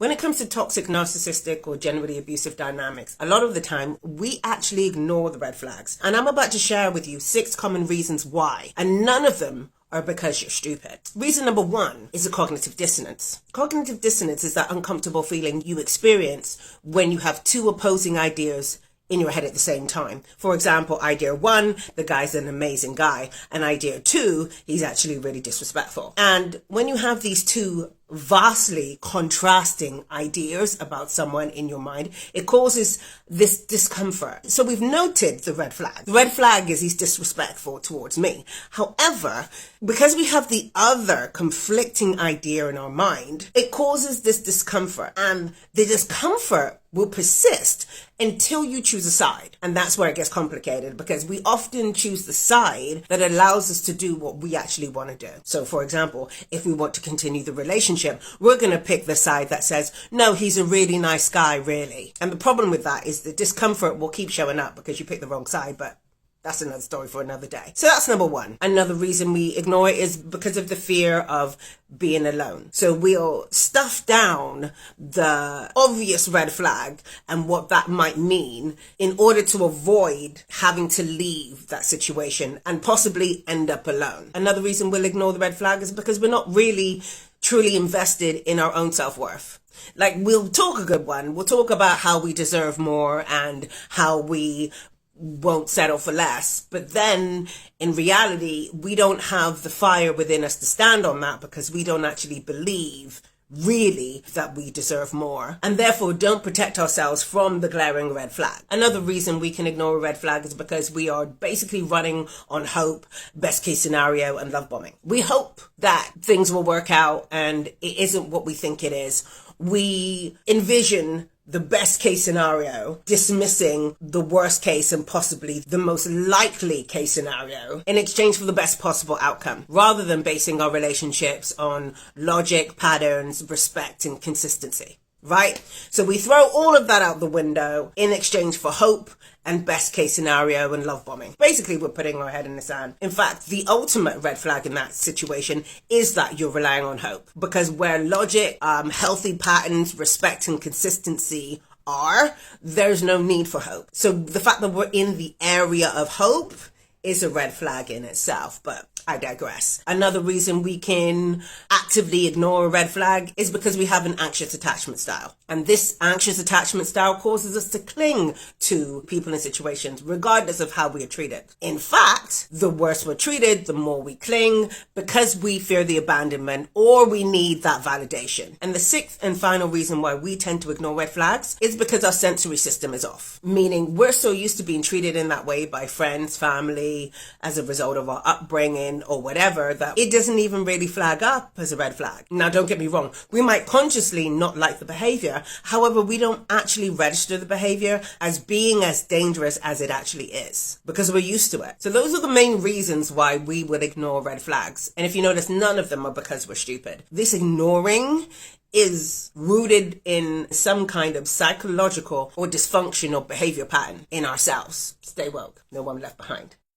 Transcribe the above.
When it comes to toxic, narcissistic, or generally abusive dynamics, a lot of the time, we actually ignore the red flags. And I'm about to share with you 6 common reasons why. And none of them are because you're stupid. Reason number 1 is a cognitive dissonance. Cognitive dissonance is that uncomfortable feeling you experience when you have 2 opposing ideas in your head at the same time. For example, idea 1, the guy's an amazing guy. And idea 2, he's actually really disrespectful. And when you have these 2 vastly contrasting ideas about someone in your mind, it causes this discomfort. So we've noted the red flag. The red flag is he's disrespectful towards me. However, because we have the other conflicting idea in our mind, it causes this discomfort, and the discomfort will persist until you choose a side. And that's where it gets complicated, because we often choose the side that allows us to do what we actually want to do. So for example, if we want to continue the relationship, we're going to pick the side that says, no, he's a really nice guy, really. And the problem with that is the discomfort will keep showing up because you picked the wrong side, but that's another story for another day. So that's number 1. Another reason we ignore it is because of the fear of being alone. So we'll stuff down the obvious red flag and what that might mean in order to avoid having to leave that situation and possibly end up alone. Another reason we'll ignore the red flag is because we're not really truly invested in our own self-worth. Like, we'll talk a good one. We'll talk about how we deserve more and how we won't settle for less. But then in reality, we don't have the fire within us to stand on that because we don't actually believe really that we deserve more, and therefore don't protect ourselves from the glaring red flag. Another reason we can ignore a red flag is because we are basically running on hope, best case scenario, and love bombing. We hope that things will work out and it isn't what we think it is. We envision the best case scenario, dismissing the worst case and possibly the most likely case scenario in exchange for the best possible outcome, rather than basing our relationships on logic, patterns, respect, and consistency. Right? So we throw all of that out the window in exchange for hope and best case scenario and love bombing. Basically, we're putting our head in the sand. In fact, the ultimate red flag in that situation is that you're relying on hope, because where logic, healthy patterns, respect, and consistency are, there's no need for hope. So the fact that we're in the area of hope is a red flag in itself, but I digress. Another reason we can actively ignore a red flag is because we have an anxious attachment style. And this anxious attachment style causes us to cling to people and situations regardless of how we are treated. In fact, the worse we're treated, the more we cling, because we fear the abandonment or we need that validation. And the 6th and final reason why we tend to ignore red flags is because our sensory system is off. Meaning we're so used to being treated in that way by friends, family, as a result of our upbringing or whatever, that it doesn't even really flag up as a red flag. Now, don't get me wrong. We might consciously not like the behavior. However, we don't actually register the behavior as being as dangerous as it actually is because we're used to it. So those are the main reasons why we would ignore red flags. And if you notice, none of them are because we're stupid. This ignoring is rooted in some kind of psychological or dysfunctional behavior pattern in ourselves. Stay woke. No one left behind.